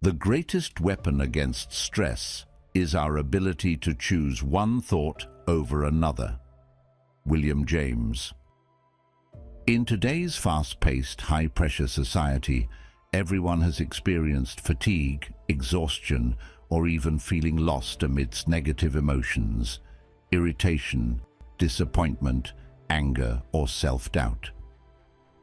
The greatest weapon against stress is our ability to choose one thought over another. William James. In today's fast-paced, high-pressure society, everyone has experienced fatigue, exhaustion, or even feeling lost amidst negative emotions, irritation, disappointment, anger, or self-doubt.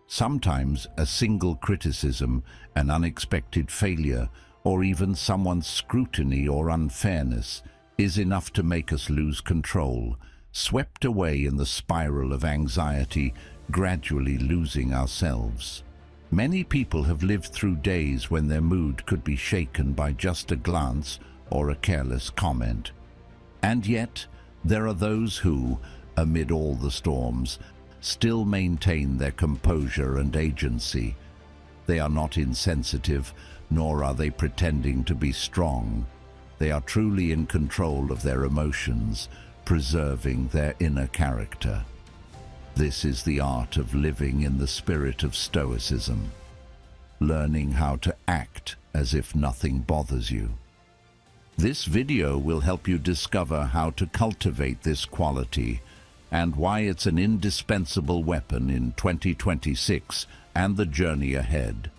Sometimes a single criticism, an unexpected failure, or even someone's scrutiny or unfairness is enough to make us lose control, swept away in the spiral of anxiety, gradually losing ourselves. Many people have lived through days when their mood could be shaken by just a glance or a careless comment. And yet, there are those who, amid all the storms, still maintain their composure and agency. They are not insensitive, nor are they pretending to be strong. They are truly in control of their emotions, preserving their inner character. This is the art of living in the spirit of Stoicism, learning how to act as if nothing bothers you. This video will help you discover how to cultivate this quality and why it's an indispensable weapon in 2026 and the journey ahead.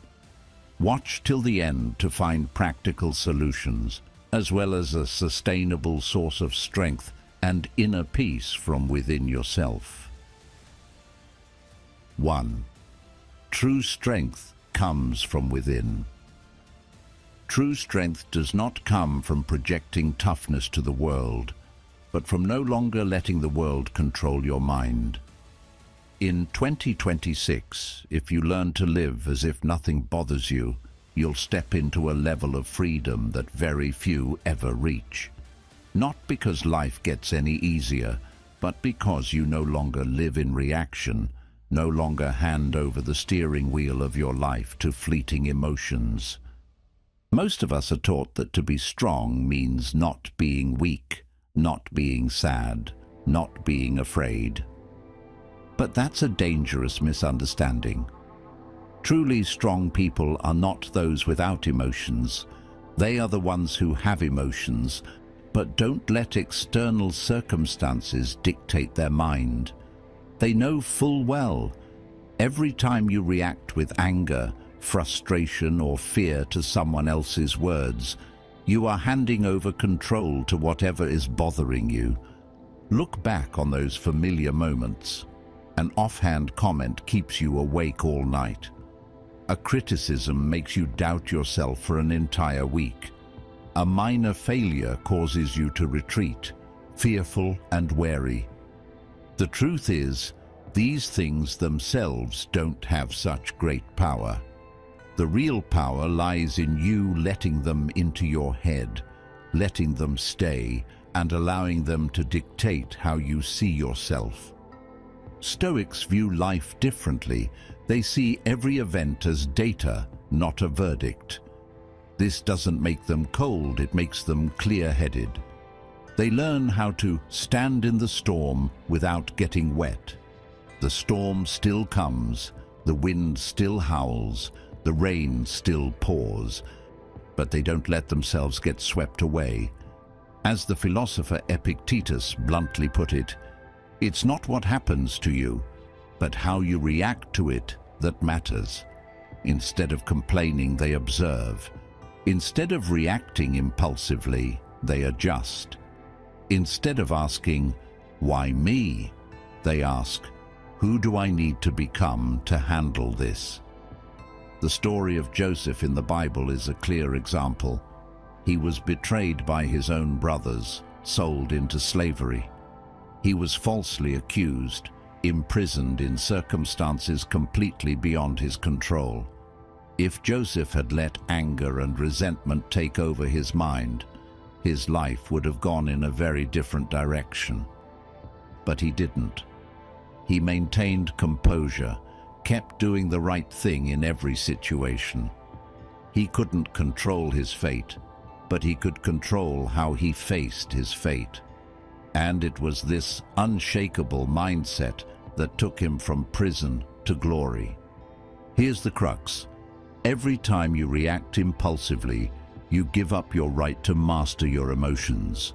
Watch till the end to find practical solutions, as well as a sustainable source of strength and inner peace from within yourself. 1. True strength comes from within. True strength does not come from projecting toughness to the world, but from no longer letting the world control your mind. In 2026, if you learn to live as if nothing bothers you, you'll step into a level of freedom that very few ever reach. Not because life gets any easier, but because you no longer live in reaction, no longer hand over the steering wheel of your life to fleeting emotions. Most of us are taught that to be strong means not being weak, not being sad, not being afraid. But that's a dangerous misunderstanding. Truly strong people are not those without emotions. They are the ones who have emotions, but don't let external circumstances dictate their mind. They know full well, every time you react with anger, frustration, or fear to someone else's words, you are handing over control to whatever is bothering you. Look back on those familiar moments. An offhand comment keeps you awake all night. A criticism makes you doubt yourself for an entire week. A minor failure causes you to retreat, fearful and wary. The truth is, these things themselves don't have such great power. The real power lies in you letting them into your head, letting them stay, and allowing them to dictate how you see yourself. Stoics view life differently. They see every event as data, not a verdict. This doesn't make them cold, it makes them clear-headed. They learn how to stand in the storm without getting wet. The storm still comes, the wind still howls, the rain still pours, but they don't let themselves get swept away. As the philosopher Epictetus bluntly put it, it's not what happens to you, but how you react to it that matters. Instead of complaining, they observe. Instead of reacting impulsively, they adjust. Instead of asking, "Why me?" they ask, "Who do I need to become to handle this?" The story of Joseph in the Bible is a clear example. He was betrayed by his own brothers, sold into slavery. He was falsely accused, imprisoned in circumstances completely beyond his control. If Joseph had let anger and resentment take over his mind, his life would have gone in a very different direction. But he didn't. He maintained composure, kept doing the right thing in every situation. He couldn't control his fate, but he could control how he faced his fate. And it was this unshakable mindset that took him from prison to glory. Here's the crux. Every time you react impulsively, you give up your right to master your emotions.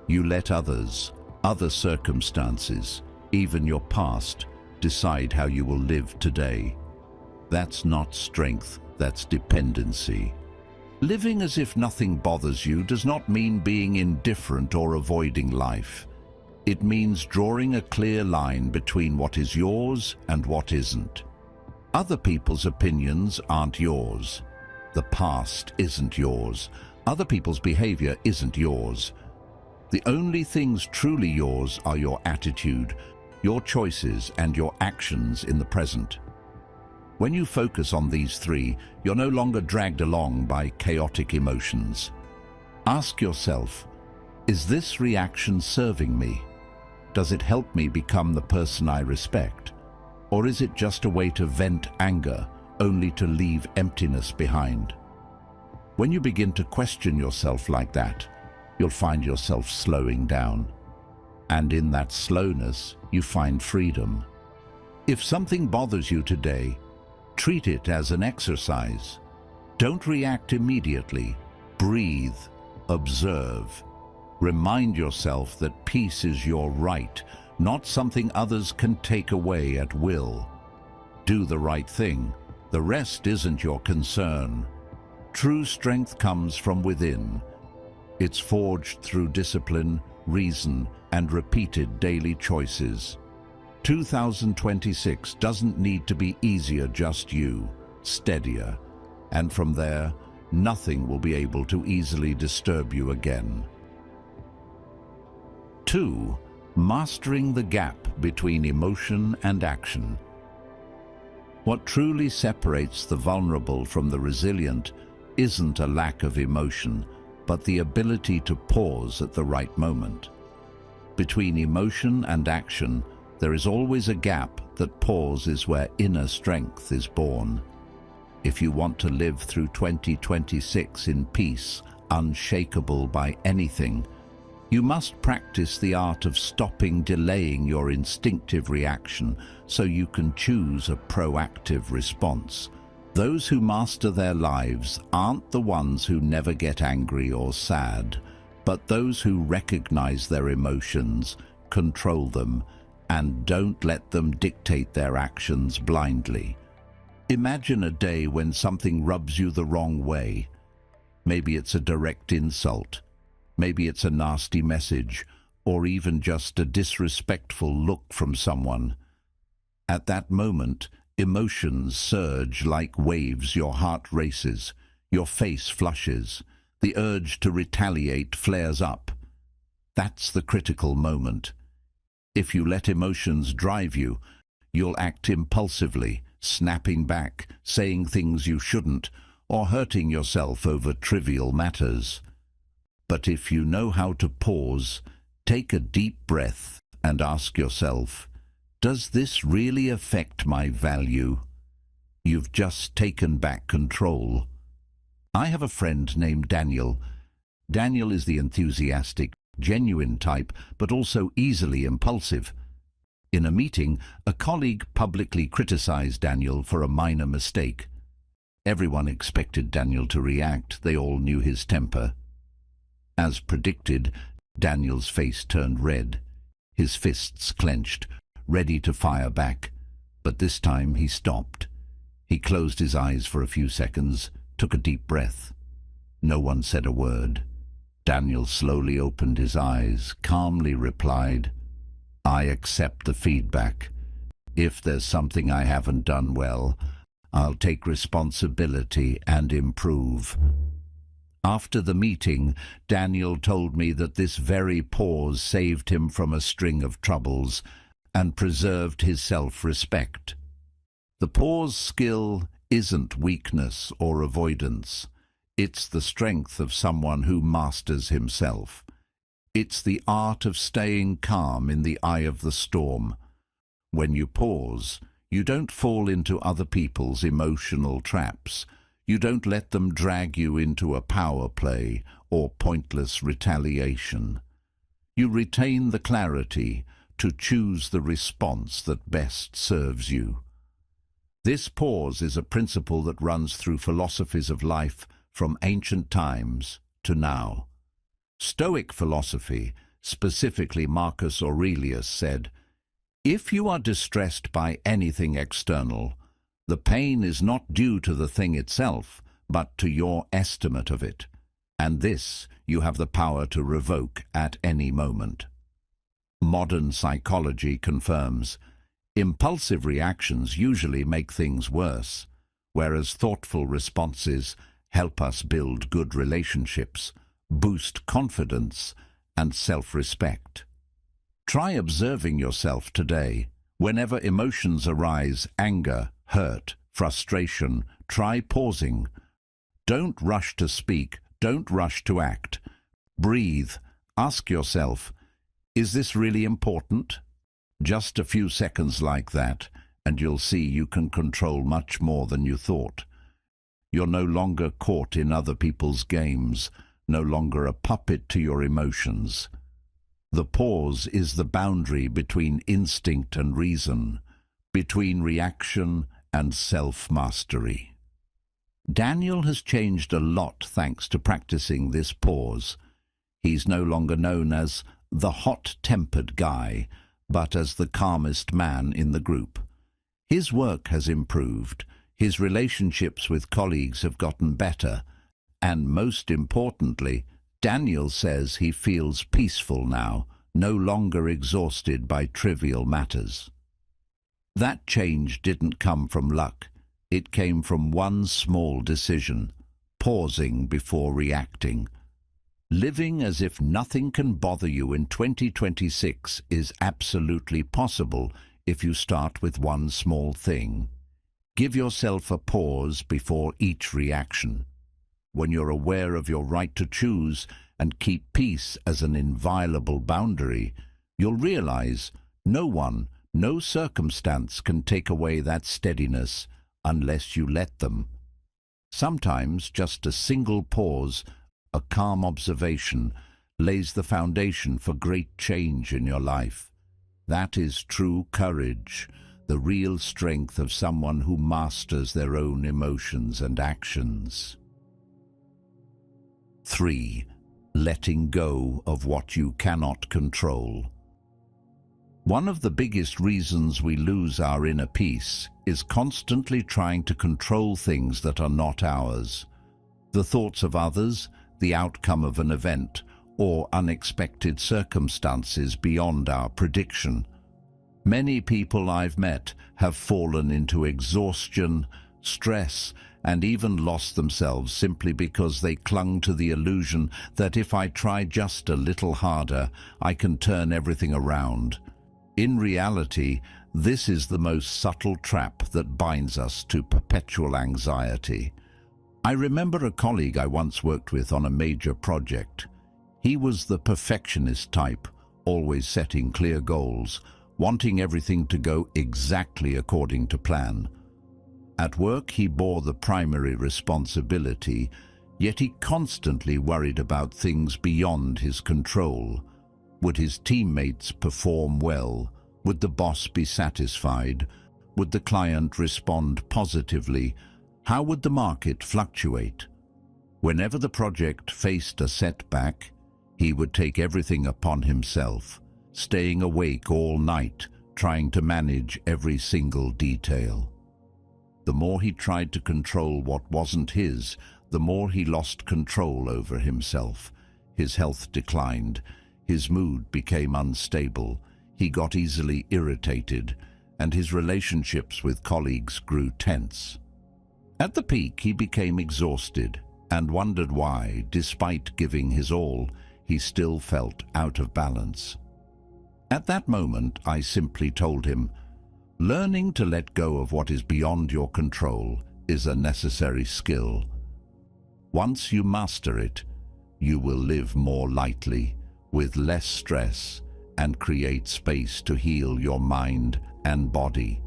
You let others, other circumstances, even your past, decide how you will live today. That's not strength, that's dependency. Living as if nothing bothers you does not mean being indifferent or avoiding life. It means drawing a clear line between what is yours and what isn't. Other people's opinions aren't yours. The past isn't yours. Other people's behavior isn't yours. The only things truly yours are your attitude, your choices, and your actions in the present. When you focus on these three, you're no longer dragged along by chaotic emotions. Ask yourself, is this reaction serving me? Does it help me become the person I respect? Or is it just a way to vent anger, only to leave emptiness behind? When you begin to question yourself like that, you'll find yourself slowing down. And in that slowness, you find freedom. If something bothers you today, treat it as an exercise. Don't react immediately. Breathe, observe. Remind yourself that peace is your right, not something others can take away at will. Do the right thing. The rest isn't your concern. True strength comes from within. It's forged through discipline, reason, and repeated daily choices. 2026 doesn't need to be easier, just you, steadier. And from there, nothing will be able to easily disturb you again. 2. Mastering the gap between emotion and action. What truly separates the vulnerable from the resilient isn't a lack of emotion, but the ability to pause at the right moment. Between emotion and action, there is always a gap. That pause is where inner strength is born. If you want to live through 2026 in peace, unshakable by anything, you must practice the art of delaying your instinctive reaction so you can choose a proactive response. Those who master their lives aren't the ones who never get angry or sad, but those who recognize their emotions, control them, and don't let them dictate their actions blindly. Imagine a day when something rubs you the wrong way. Maybe it's a direct insult, maybe it's a nasty message, or even just a disrespectful look from someone. At that moment, emotions surge like waves. Your heart races, your face flushes, the urge to retaliate flares up. That's the critical moment. If you let emotions drive you, you'll act impulsively, snapping back, saying things you shouldn't, or hurting yourself over trivial matters. But if you know how to pause, take a deep breath and ask yourself, does this really affect my value? You've just taken back control. I have a friend named Daniel. Daniel is the enthusiastic, genuine type, but also easily impulsive. In a meeting, a colleague publicly criticized Daniel for a minor mistake. Everyone expected Daniel to react. They all knew his temper. As predicted, Daniel's face turned red. His fists clenched, ready to fire back. But this time he stopped. He closed his eyes for a few seconds, took a deep breath. No one said a word. Daniel slowly opened his eyes, calmly replied, I accept the feedback. If there's something I haven't done well, I'll take responsibility and improve. After the meeting, Daniel told me that this very pause saved him from a string of troubles and preserved his self-respect. The pause skill isn't weakness or avoidance. It's the strength of someone who masters himself. It's the art of staying calm in the eye of the storm. When you pause, you don't fall into other people's emotional traps. You don't let them drag you into a power play or pointless retaliation. You retain the clarity to choose the response that best serves you. This pause is a principle that runs through philosophies of life, from ancient times to now. Stoic philosophy, specifically Marcus Aurelius, said, "If you are distressed by anything external, the pain is not due to the thing itself, but to your estimate of it, and this you have the power to revoke at any moment." Modern psychology confirms impulsive reactions usually make things worse, whereas thoughtful responses help us build good relationships, boost confidence, and self-respect. Try observing yourself today. Whenever emotions arise, anger, hurt, frustration, try pausing. Don't rush to speak, don't rush to act. Breathe. Ask yourself, is this really important? Just a few seconds like that, and you'll see you can control much more than you thought. You're no longer caught in other people's games, no longer a puppet to your emotions. The pause is the boundary between instinct and reason, between reaction and self-mastery. Daniel has changed a lot thanks to practicing this pause. He's no longer known as the hot-tempered guy, but as the calmest man in the group. His work has improved, his relationships with colleagues have gotten better, and most importantly, Daniel says he feels peaceful now, no longer exhausted by trivial matters. That change didn't come from luck. It came from one small decision, pausing before reacting. Living as if nothing can bother you in 2026 is absolutely possible if you start with one small thing. Give yourself a pause before each reaction. When you're aware of your right to choose and keep peace as an inviolable boundary, you'll realize no one, no circumstance can take away that steadiness unless you let them. Sometimes just a single pause, a calm observation, lays the foundation for great change in your life. That is true courage, the real strength of someone who masters their own emotions and actions. 3. Letting go of what you cannot control. One of the biggest reasons we lose our inner peace is constantly trying to control things that are not ours. The thoughts of others, the outcome of an event, or unexpected circumstances beyond our prediction. Many people I've met have fallen into exhaustion, stress, and even lost themselves simply because they clung to the illusion that if I try just a little harder, I can turn everything around. In reality, this is the most subtle trap that binds us to perpetual anxiety. I remember a colleague I once worked with on a major project. He was the perfectionist type, always setting clear goals, wanting everything to go exactly according to plan. At work, he bore the primary responsibility, yet he constantly worried about things beyond his control. Would his teammates perform well? Would the boss be satisfied? Would the client respond positively? How would the market fluctuate? Whenever the project faced a setback, he would take everything upon himself, staying awake all night, trying to manage every single detail. The more he tried to control what wasn't his, the more he lost control over himself. His health declined, his mood became unstable, he got easily irritated, and his relationships with colleagues grew tense. At the peak, he became exhausted and wondered why, despite giving his all, he still felt out of balance. At that moment, I simply told him, learning to let go of what is beyond your control is a necessary skill. Once you master it, you will live more lightly, with less stress, and create space to heal your mind and body.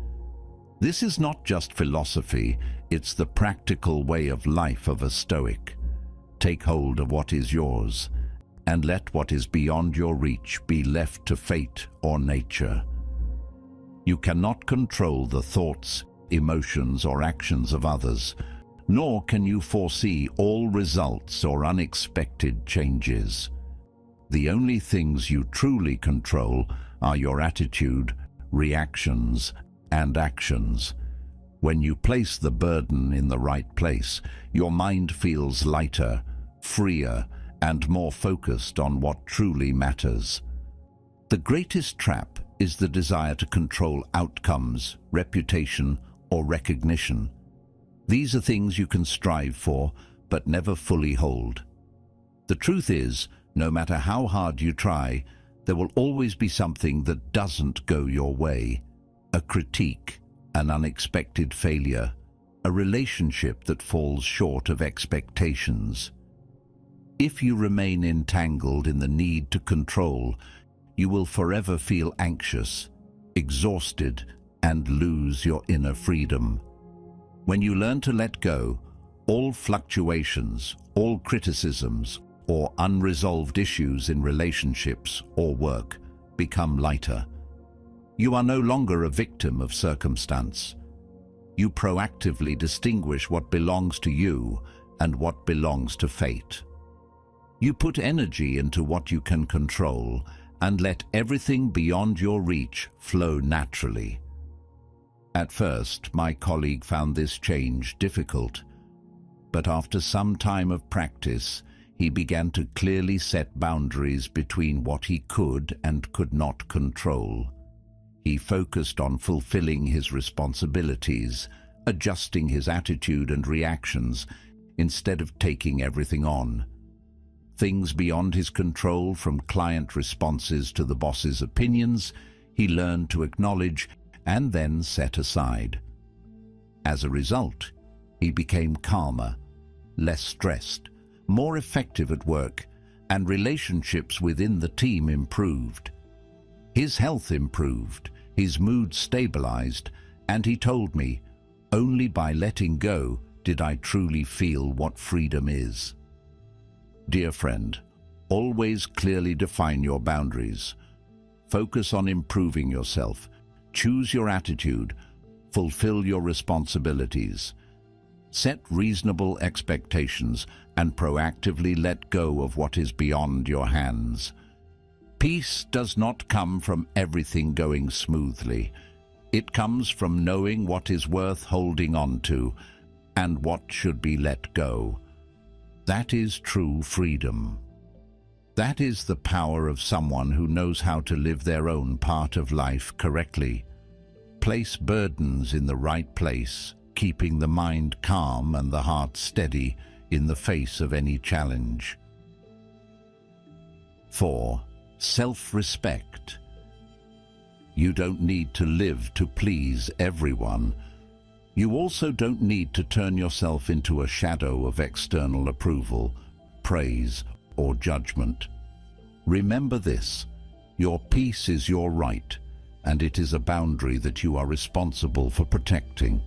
This is not just philosophy, it's the practical way of life of a Stoic. Take hold of what is yours, and let what is beyond your reach be left to fate or nature. You cannot control the thoughts, emotions, or actions of others, nor can you foresee all results or unexpected changes. The only things you truly control are your attitude, reactions, and actions. When you place the burden in the right place, your mind feels lighter, freer, and more focused on what truly matters. The greatest trap is the desire to control outcomes, reputation, or recognition. These are things you can strive for, but never fully hold. The truth is, no matter how hard you try, there will always be something that doesn't go your way. A critique, an unexpected failure, a relationship that falls short of expectations. If you remain entangled in the need to control, you will forever feel anxious, exhausted, and lose your inner freedom. When you learn to let go, all fluctuations, all criticisms, or unresolved issues in relationships or work become lighter. You are no longer a victim of circumstance. You proactively distinguish what belongs to you and what belongs to fate. You put energy into what you can control and let everything beyond your reach flow naturally. At first, my colleague found this change difficult, but after some time of practice, he began to clearly set boundaries between what he could and could not control. He focused on fulfilling his responsibilities, adjusting his attitude and reactions, instead of taking everything on. Things beyond his control, from client responses to the boss's opinions, he learned to acknowledge and then set aside. As a result, he became calmer, less stressed, more effective at work, and relationships within the team improved. His health improved, his mood stabilized, and he told me, only by letting go did I truly feel what freedom is. Dear friend, always clearly define your boundaries. Focus on improving yourself. Choose your attitude. Fulfill your responsibilities. Set reasonable expectations and proactively let go of what is beyond your hands. Peace does not come from everything going smoothly. It comes from knowing what is worth holding on to and what should be let go. That is true freedom. That is the power of someone who knows how to live their own part of life correctly. Place burdens in the right place, keeping the mind calm and the heart steady in the face of any challenge. 4. Self-respect. You don't need to live to please everyone. You also don't need to turn yourself into a shadow of external approval, praise, or judgment. Remember this: your peace is your right, and it is a boundary that you are responsible for protecting.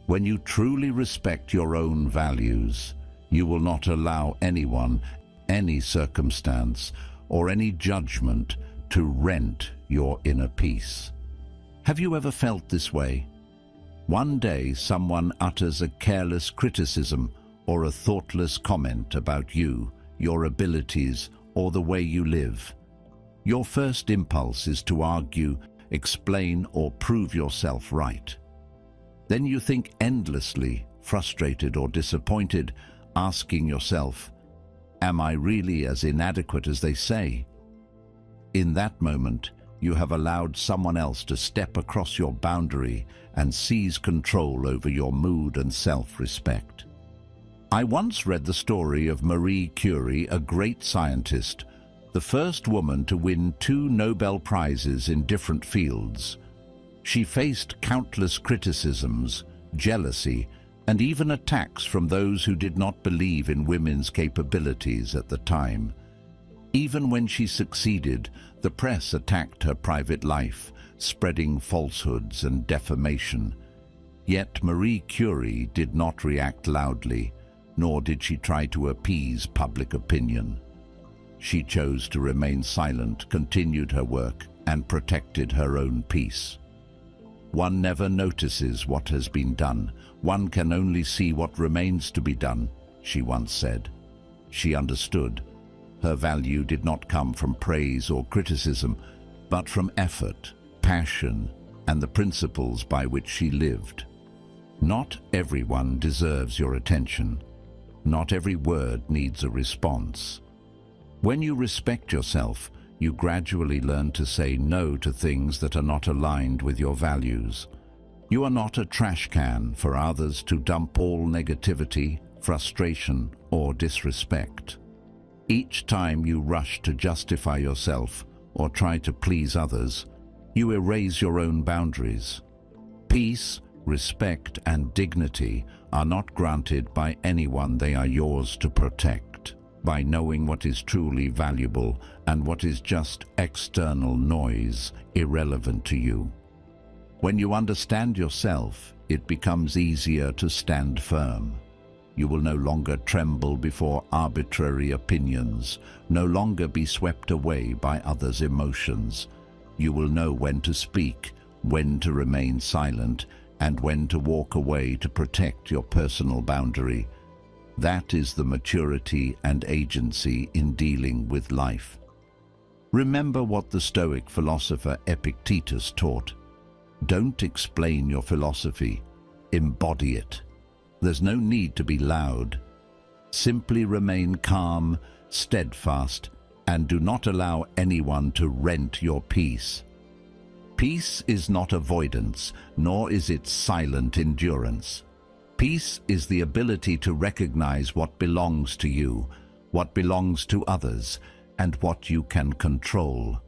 When you truly respect your own values, you will not allow anyone, any circumstance, or any judgment to rent your inner peace. Have you ever felt this way? One day someone utters a careless criticism or a thoughtless comment about you, your abilities, or the way you live. Your first impulse is to argue, explain, or prove yourself right. Then you think endlessly, frustrated or disappointed, asking yourself, am I really as inadequate as they say? In that moment, you have allowed someone else to step across your boundary and seize control over your mood and self-respect. I once read the story of Marie Curie, a great scientist, the first woman to win 2 Nobel Prizes in different fields. She faced countless criticisms, jealousy, and even attacks from those who did not believe in women's capabilities at the time. Even when she succeeded, the press attacked her private life, spreading falsehoods and defamation. Yet Marie Curie did not react loudly, nor did she try to appease public opinion. She chose to remain silent, continued her work, and protected her own peace. One never notices what has been done. One can only see what remains to be done, she once said. She understood. Her value did not come from praise or criticism, but from effort, passion, and the principles by which she lived. Not everyone deserves your attention. Not every word needs a response. When you respect yourself, you gradually learn to say no to things that are not aligned with your values. You are not a trash can for others to dump all negativity, frustration, or disrespect. Each time you rush to justify yourself or try to please others, you erase your own boundaries. Peace, respect, and dignity are not granted by anyone. They are yours to protect. By knowing what is truly valuable and what is just external noise, irrelevant to you. When you understand yourself, it becomes easier to stand firm. You will no longer tremble before arbitrary opinions, no longer be swept away by others' emotions. You will know when to speak, when to remain silent, and when to walk away to protect your personal boundary. That is the maturity and agency in dealing with life. Remember what the Stoic philosopher Epictetus taught. Don't explain your philosophy, embody it. There's no need to be loud. Simply remain calm, steadfast, and do not allow anyone to rent your peace. Peace is not avoidance, nor is it silent endurance. Peace is the ability to recognize what belongs to you, what belongs to others, and what you can control.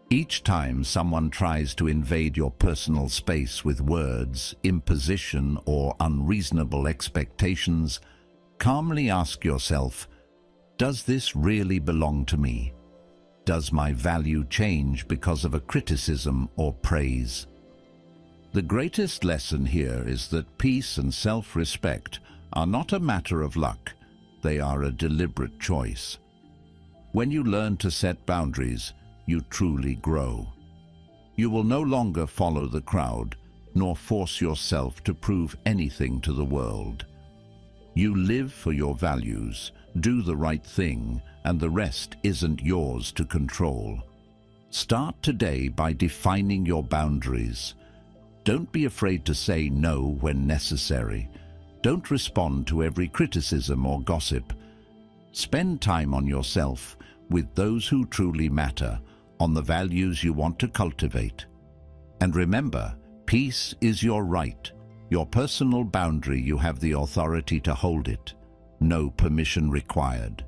Each time someone tries to invade your personal space with words, imposition, or unreasonable expectations, calmly ask yourself, does this really belong to me? Does my value change because of a criticism or praise? The greatest lesson here is that peace and self-respect are not a matter of luck. They are a deliberate choice. When you learn to set boundaries, you truly grow. You will no longer follow the crowd, nor force yourself to prove anything to the world. You live for your values, do the right thing, and the rest isn't yours to control. Start today by defining your boundaries. Don't be afraid to say no when necessary. Don't respond to every criticism or gossip. Spend time on yourself, with those who truly matter, on the values you want to cultivate. And remember, peace is your right, your personal boundary. You have the authority to hold it. No permission required.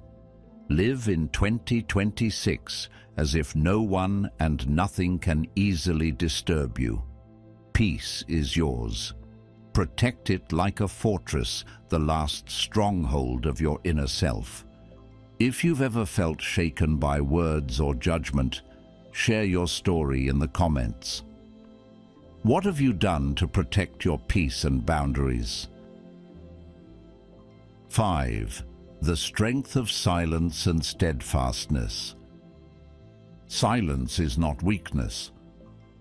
Live in 2026 as if no one and nothing can easily disturb you. Peace is yours. Protect it like a fortress, the last stronghold of your inner self. If you've ever felt shaken by words or judgment, share your story in the comments. What have you done to protect your peace and boundaries? 5. The strength of silence and steadfastness. Silence is not weakness.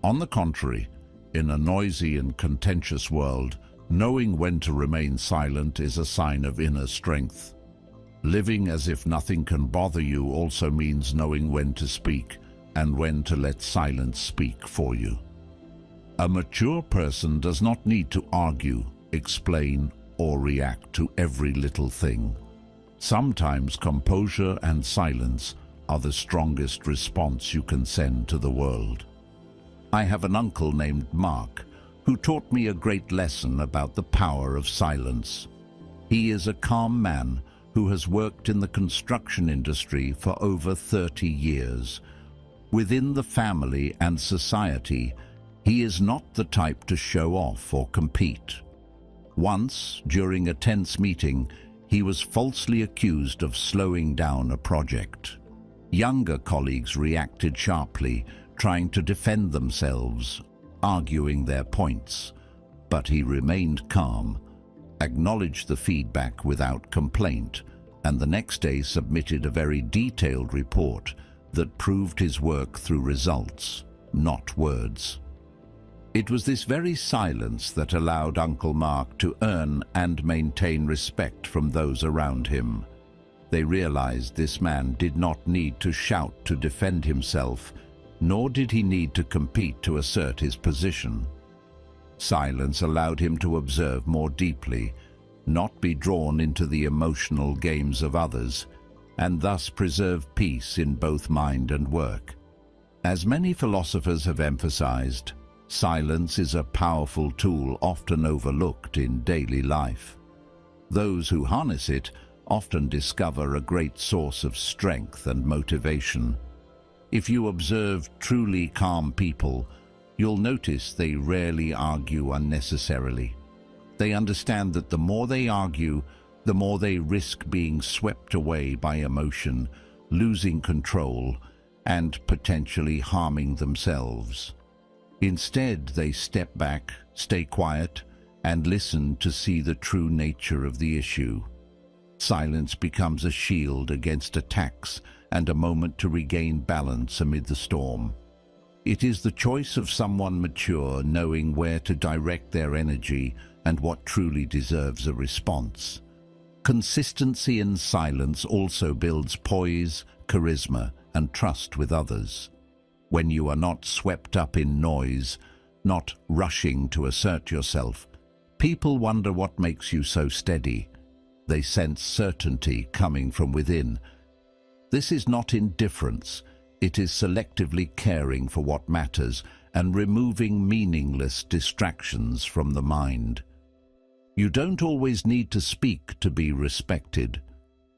On the contrary, in a noisy and contentious world, knowing when to remain silent is a sign of inner strength. Living as if nothing can bother you also means knowing when to speak and when to let silence speak for you. A mature person does not need to argue, explain, or react to every little thing. Sometimes composure and silence are the strongest response you can send to the world. I have an uncle named Mark who taught me a great lesson about the power of silence. He is a calm man who has worked in the construction industry for over 30 years. Within the family and society, he is not the type to show off or compete. Once, during a tense meeting, he was falsely accused of slowing down a project. Younger colleagues reacted sharply, trying to defend themselves, arguing their points. But he remained calm, acknowledged the feedback without complaint, and the next day submitted a very detailed report that proved his work through results, not words. It was this very silence that allowed Uncle Mark to earn and maintain respect from those around him. They realized this man did not need to shout to defend himself, nor did he need to compete to assert his position. Silence allowed him to observe more deeply, not be drawn into the emotional games of others, and thus preserve peace in both mind and work. As many philosophers have emphasized, silence is a powerful tool often overlooked in daily life. Those who harness it often discover a great source of strength and motivation. If you observe truly calm people, you'll notice they rarely argue unnecessarily. They understand that the more they argue, the more they risk being swept away by emotion, losing control, and potentially harming themselves. Instead, they step back, stay quiet, and listen to see the true nature of the issue. Silence becomes a shield against attacks and a moment to regain balance amid the storm. It is the choice of someone mature, knowing where to direct their energy and what truly deserves a response. Consistency in silence also builds poise, charisma, and trust with others. When you are not swept up in noise, not rushing to assert yourself, people wonder what makes you so steady. They sense certainty coming from within. This is not indifference. It is selectively caring for what matters and removing meaningless distractions from the mind. You don't always need to speak to be respected.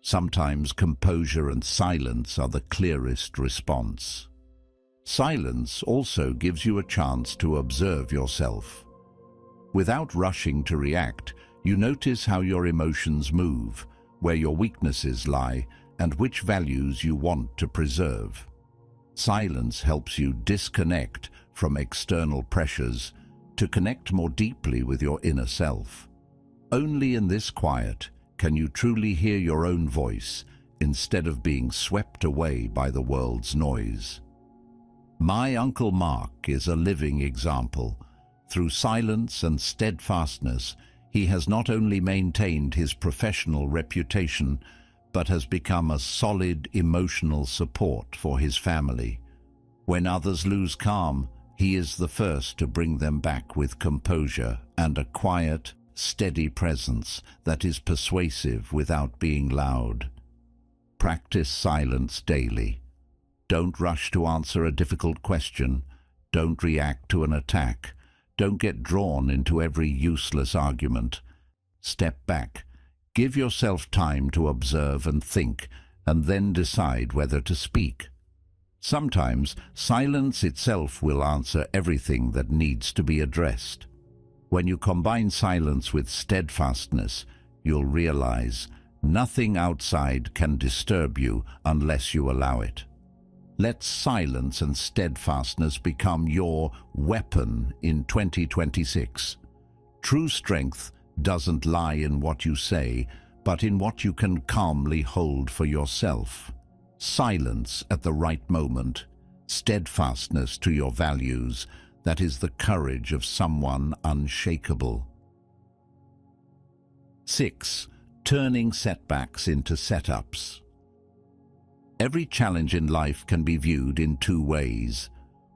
Sometimes composure and silence are the clearest response. Silence also gives you a chance to observe yourself. Without rushing to react, you notice how your emotions move, where your weaknesses lie, and which values you want to preserve. Silence helps you disconnect from external pressures to connect more deeply with your inner self. Only in this quiet can you truly hear your own voice instead of being swept away by the world's noise. My Uncle Mark is a living example. Through silence and steadfastness, he has not only maintained his professional reputation, but has become a solid emotional support for his family. When others lose calm, he is the first to bring them back with composure and a quiet, steady presence that is persuasive without being loud. Practice silence daily. Don't rush to answer a difficult question. Don't react to an attack. Don't get drawn into every useless argument. Step back. Give yourself time to observe and think, and then decide whether to speak. Sometimes silence itself will answer everything that needs to be addressed. When you combine silence with steadfastness, you'll realize nothing outside can disturb you unless you allow it. Let silence and steadfastness become your weapon in 2026. True strength doesn't lie in what you say, but in what you can calmly hold for yourself. Silence at the right moment, steadfastness to your values, that is the courage of someone unshakable. 6. Turning setbacks into setups. Every challenge in life can be viewed in two ways.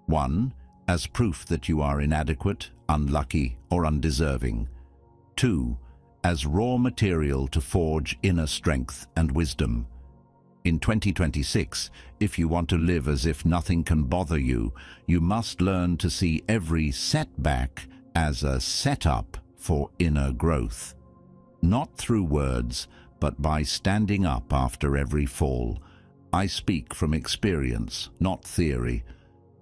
One, as proof that you are inadequate, unlucky, or undeserving. Two, as raw material to forge inner strength and wisdom. In 2026, if you want to live as if nothing can bother you, you must learn to see every setback as a setup for inner growth. Not through words, but by standing up after every fall. I speak from experience, not theory.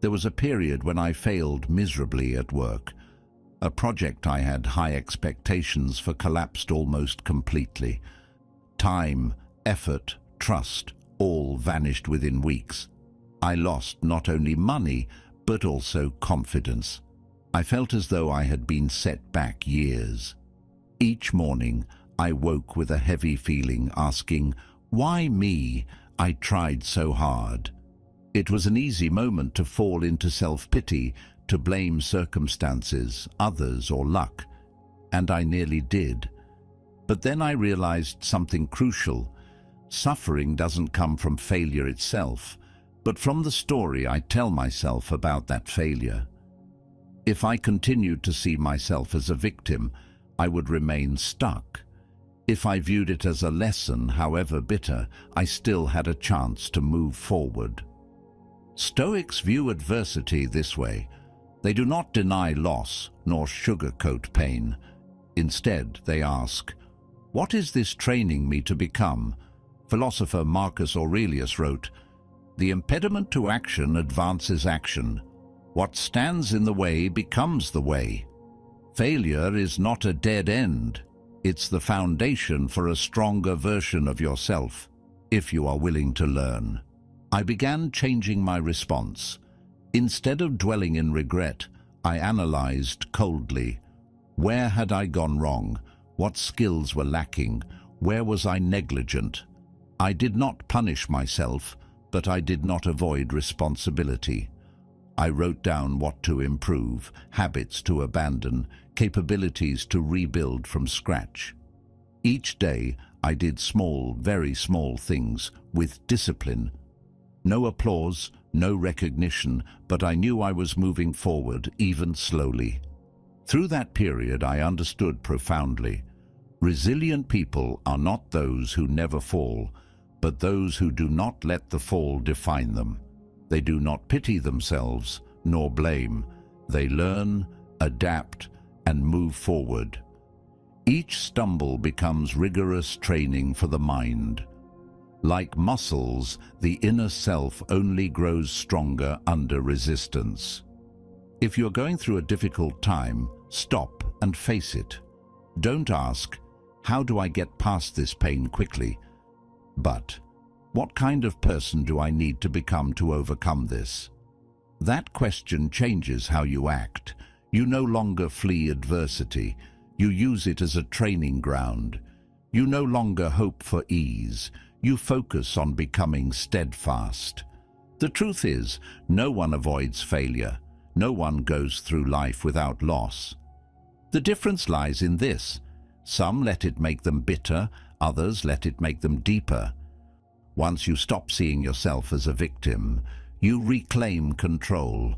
There was a period when I failed miserably at work. A project I had high expectations for collapsed almost completely. Time, effort, trust, all vanished within weeks. I lost not only money, but also confidence. I felt as though I had been set back years. Each morning, I woke with a heavy feeling, asking, "Why me? I tried so hard." It was an easy moment to fall into self-pity, to blame circumstances, others, or luck, and I nearly did. But then I realized something crucial. Suffering doesn't come from failure itself, but from the story I tell myself about that failure. If I continued to see myself as a victim, I would remain stuck. If I viewed it as a lesson, however bitter, I still had a chance to move forward. Stoics view adversity this way. They do not deny loss, nor sugarcoat pain. Instead, they ask, "What is this training me to become?" Philosopher Marcus Aurelius wrote, "The impediment to action advances action. What stands in the way becomes the way." Failure is not a dead end. It's the foundation for a stronger version of yourself, if you are willing to learn. I began changing my response. Instead of dwelling in regret, I analyzed coldly. Where had I gone wrong? What skills were lacking? Where was I negligent? I did not punish myself, but I did not avoid responsibility. I wrote down what to improve, habits to abandon, capabilities to rebuild from scratch. Each day, I did small, very small things with discipline. No applause, no recognition, but I knew I was moving forward, even slowly. Through that period, I understood profoundly. Resilient people are not those who never fall, but those who do not let the fall define them. They do not pity themselves, nor blame. They learn, adapt, and move forward. Each stumble becomes rigorous training for the mind. Like muscles, the inner self only grows stronger under resistance. If you're going through a difficult time, stop and face it. Don't ask, "How do I get past this pain quickly?" But, "What kind of person do I need to become to overcome this?" That question changes how you act. You no longer flee adversity. You use it as a training ground. You no longer hope for ease. You focus on becoming steadfast. The truth is, no one avoids failure. No one goes through life without loss. The difference lies in this. Some let it make them bitter, others let it make them deeper. Once you stop seeing yourself as a victim, you reclaim control.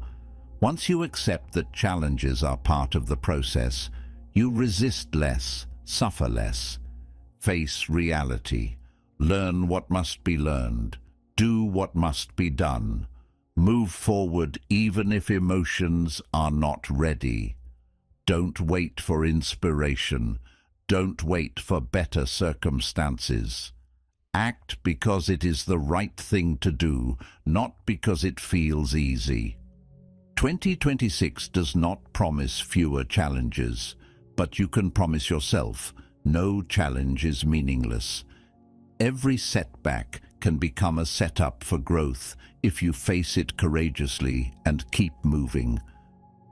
Once you accept that challenges are part of the process, you resist less, suffer less. Face reality. Learn what must be learned. Do what must be done. Move forward even if emotions are not ready. Don't wait for inspiration. Don't wait for better circumstances. Act because it is the right thing to do, not because it feels easy. 2026 does not promise fewer challenges, but you can promise yourself no challenge is meaningless. Every setback can become a setup for growth if you face it courageously and keep moving.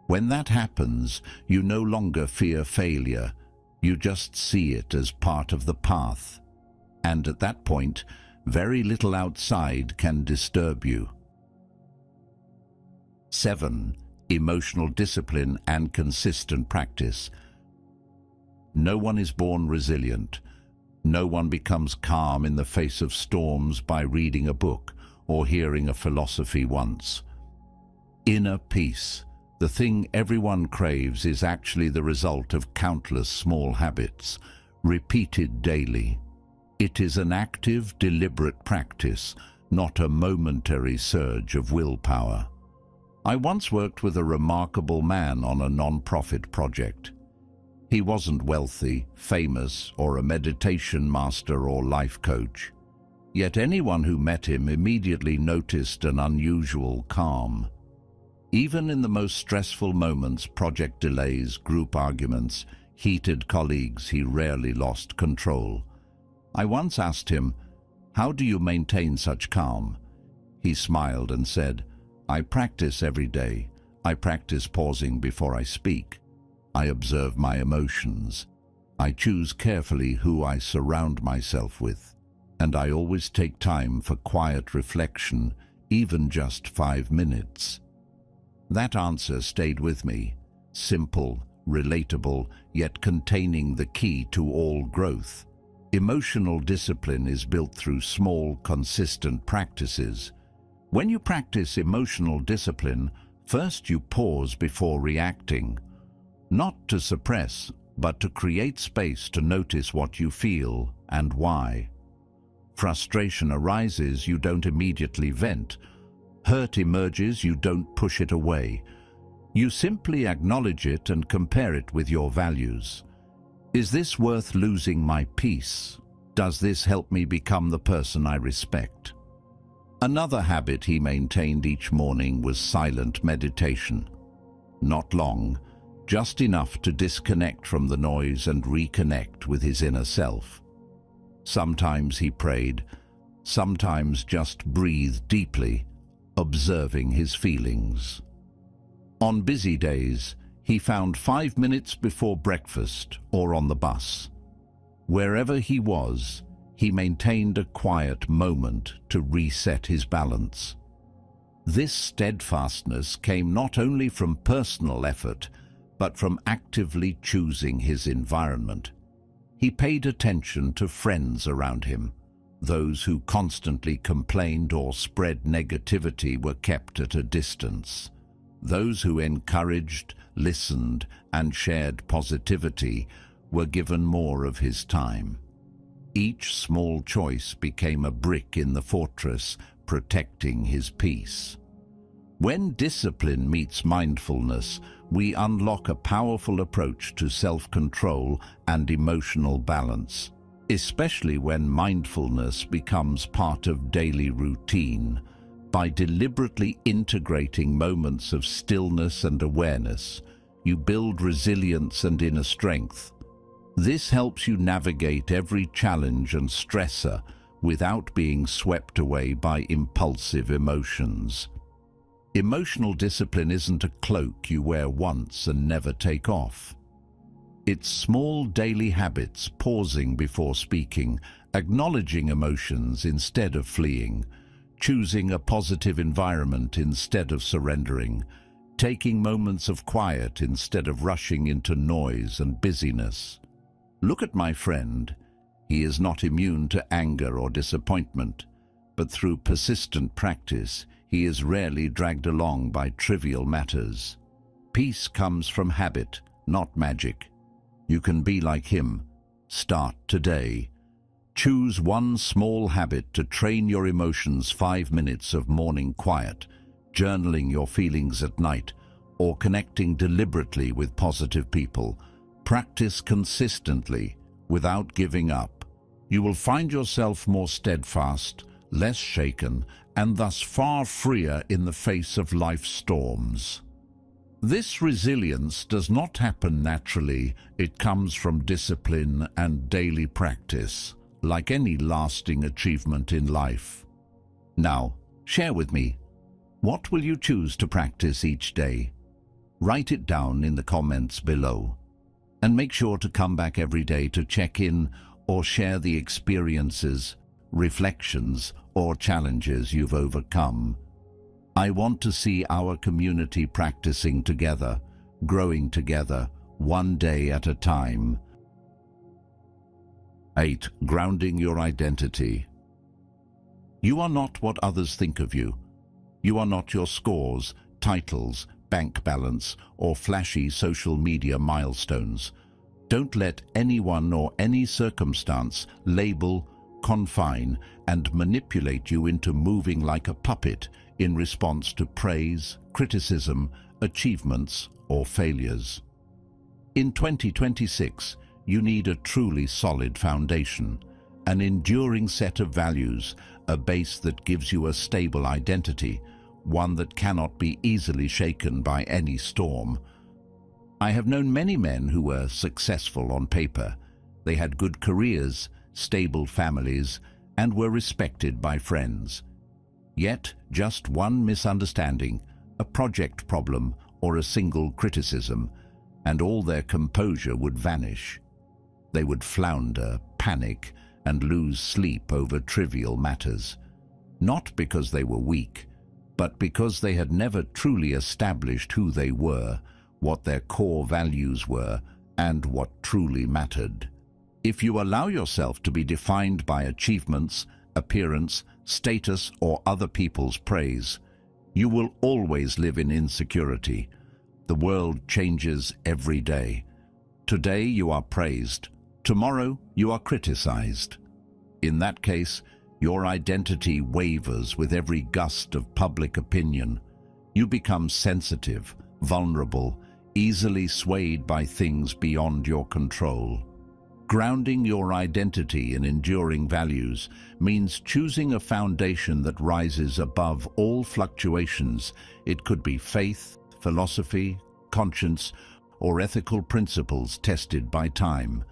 When that happens, you no longer fear failure. You just see it as part of the path. And at that point, very little outside can disturb you. 7. Emotional discipline and consistent practice. No one is born resilient. No one becomes calm in the face of storms by reading a book or hearing a philosophy once. Inner peace, the thing everyone craves, is actually the result of countless small habits, repeated daily. It is an active, deliberate practice, not a momentary surge of willpower. I once worked with a remarkable man on a non-profit project. He wasn't wealthy, famous, or a meditation master or life coach. Yet anyone who met him immediately noticed an unusual calm. Even in the most stressful moments, project delays, group arguments, heated colleagues, he rarely lost control. I once asked him, "How do you maintain such calm?" He smiled and said, "I practice every day. I practice pausing before I speak. I observe my emotions. I choose carefully who I surround myself with. And I always take time for quiet reflection, even just 5 minutes." That answer stayed with me. Simple, relatable, yet containing the key to all growth. Emotional discipline is built through small, consistent practices. When you practice emotional discipline, first you pause before reacting. Not to suppress, but to create space to notice what you feel and why. Frustration arises, you don't immediately vent. Hurt emerges, you don't push it away. You simply acknowledge it and compare it with your values. Is this worth losing my peace? Does this help me become the person I respect? Another habit he maintained each morning was silent meditation. Not long, just enough to disconnect from the noise and reconnect with his inner self. Sometimes he prayed, sometimes just breathed deeply, observing his feelings. On busy days, he found 5 minutes before breakfast or on the bus. Wherever he was, he maintained a quiet moment to reset his balance. This steadfastness came not only from personal effort, but from actively choosing his environment. He paid attention to friends around him. Those who constantly complained or spread negativity were kept at a distance. Those who encouraged, listened, and shared positivity were given more of his time. Each small choice became a brick in the fortress, protecting his peace. When discipline meets mindfulness, we unlock a powerful approach to self-control and emotional balance, especially when mindfulness becomes part of daily routine. By deliberately integrating moments of stillness and awareness, you build resilience and inner strength. This helps you navigate every challenge and stressor without being swept away by impulsive emotions. Emotional discipline isn't a cloak you wear once and never take off. It's small daily habits, pausing before speaking, acknowledging emotions instead of fleeing, choosing a positive environment instead of surrendering, taking moments of quiet instead of rushing into noise and busyness. Look at my friend. He is not immune to anger or disappointment, but through persistent practice, he is rarely dragged along by trivial matters. Peace comes from habit, not magic. You can be like him. Start today. Choose one small habit to train your emotions. 5 minutes of morning quiet, journaling your feelings at night, or connecting deliberately with positive people. Practice consistently, without giving up. You will find yourself more steadfast, less shaken, and thus far freer in the face of life's storms. This resilience does not happen naturally. It comes from discipline and daily practice, like any lasting achievement in life. Now, share with me, what will you choose to practice each day? Write it down in the comments below. And make sure to come back every day to check in or share the experiences, reflections, or challenges you've overcome. I want to see our community practicing together, growing together, one day at a time. 8. Grounding your identity. You are not what others think of you. You are not your scores, titles, bank balance, or flashy social media milestones. Don't let anyone or any circumstance label, confine, and manipulate you into moving like a puppet in response to praise, criticism, achievements, or failures. In 2026, you need a truly solid foundation, an enduring set of values, a base that gives you a stable identity, one that cannot be easily shaken by any storm. I have known many men who were successful on paper. They had good careers, stable families, and were respected by friends. Yet, just one misunderstanding, a project problem, or a single criticism, and all their composure would vanish. They would flounder, panic, and lose sleep over trivial matters, not because they were weak, but because they had never truly established who they were, what their core values were, and what truly mattered. If you allow yourself to be defined by achievements, appearance, status, or other people's praise, you will always live in insecurity. The world changes every day. Today you are praised. Tomorrow you are criticized. In that case, your identity wavers with every gust of public opinion. You become sensitive, vulnerable, easily swayed by things beyond your control. Grounding your identity in enduring values means choosing a foundation that rises above all fluctuations. It could be faith, philosophy, conscience, or ethical principles tested by time.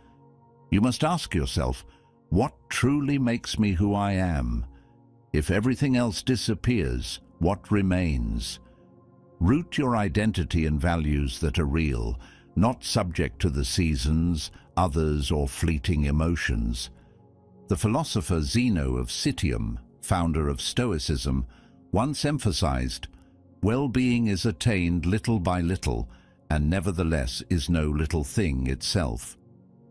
You must ask yourself, what truly makes me who I am? If everything else disappears, what remains? Root your identity in values that are real, not subject to the seasons, others, or fleeting emotions. The philosopher Zeno of Citium, founder of Stoicism, once emphasized, "Well-being is attained little by little, and nevertheless is no little thing itself."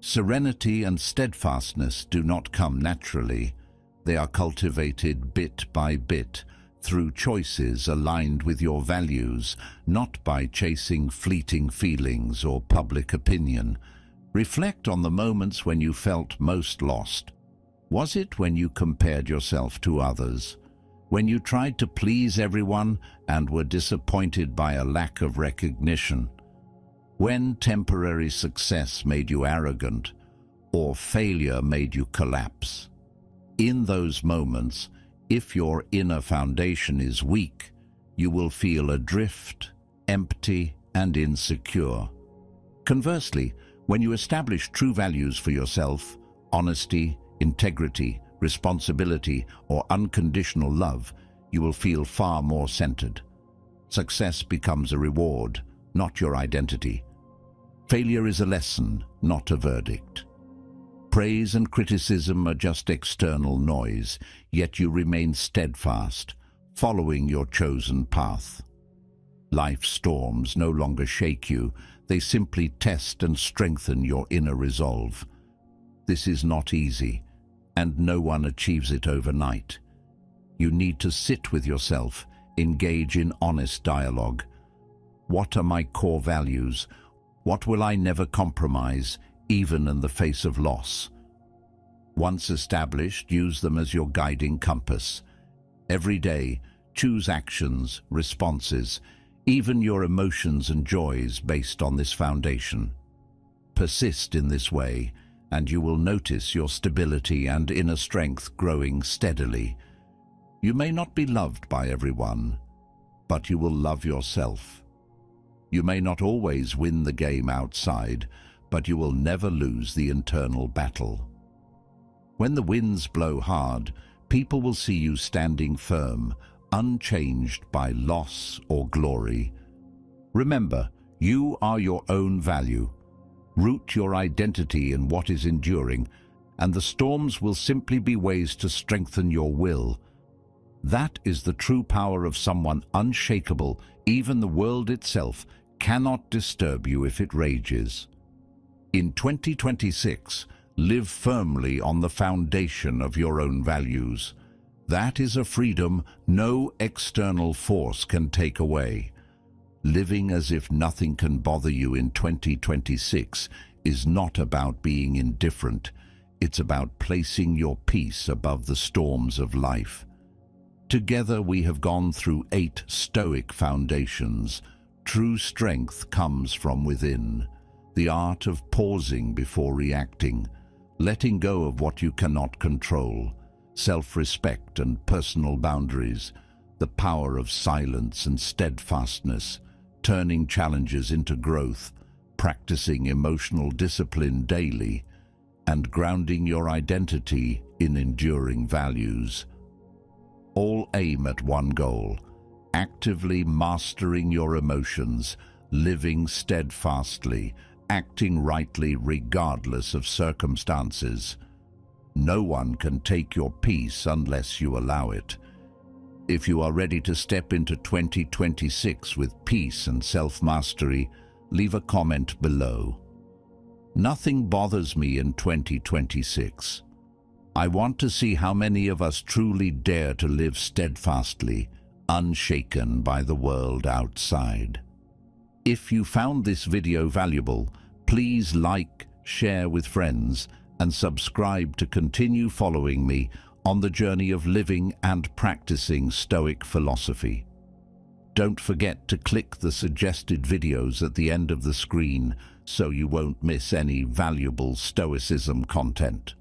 Serenity and steadfastness do not come naturally. They are cultivated bit by bit, through choices aligned with your values, not by chasing fleeting feelings or public opinion. Reflect on the moments when you felt most lost. Was it when you compared yourself to others? When you tried to please everyone and were disappointed by a lack of recognition? When temporary success made you arrogant, or failure made you collapse? In those moments, if your inner foundation is weak, you will feel adrift, empty, and insecure. Conversely, when you establish true values for yourself, honesty, integrity, responsibility, or unconditional love, you will feel far more centered. Success becomes a reward, not your identity. Failure is a lesson, not a verdict. Praise and criticism are just external noise, yet you remain steadfast, following your chosen path. Life's storms no longer shake you, they simply test and strengthen your inner resolve. This is not easy, and no one achieves it overnight. You need to sit with yourself, engage in honest dialogue. What are my core values? What will I never compromise, even in the face of loss? Once established, use them as your guiding compass. Every day, choose actions, responses, even your emotions and joys based on this foundation. Persist in this way, and you will notice your stability and inner strength growing steadily. You may not be loved by everyone, but you will love yourself. You may not always win the game outside, but you will never lose the internal battle. When the winds blow hard, people will see you standing firm, unchanged by loss or glory. Remember, you are your own value. Root your identity in what is enduring, and the storms will simply be ways to strengthen your will. That is the true power of someone unshakable. Even the world itself cannot disturb you if it rages. In 2026, live firmly on the foundation of your own values. That is a freedom no external force can take away. Living as if nothing can bother you in 2026 is not about being indifferent. It's about placing your peace above the storms of life. Together we have gone through 8 Stoic foundations. True strength comes from within. The art of pausing before reacting, letting go of what you cannot control, self-respect and personal boundaries, the power of silence and steadfastness, turning challenges into growth, practicing emotional discipline daily, and grounding your identity in enduring values. All aim at one goal: actively mastering your emotions, living steadfastly, acting rightly regardless of circumstances. No one can take your peace unless you allow it. If you are ready to step into 2026 with peace and self-mastery, leave a comment below. Nothing bothers me in 2026. I want to see how many of us truly dare to live steadfastly, unshaken by the world outside. If you found this video valuable, please like, share with friends, and subscribe to continue following me on the journey of living and practicing Stoic philosophy. Don't forget to click the suggested videos at the end of the screen so you won't miss any valuable Stoicism content.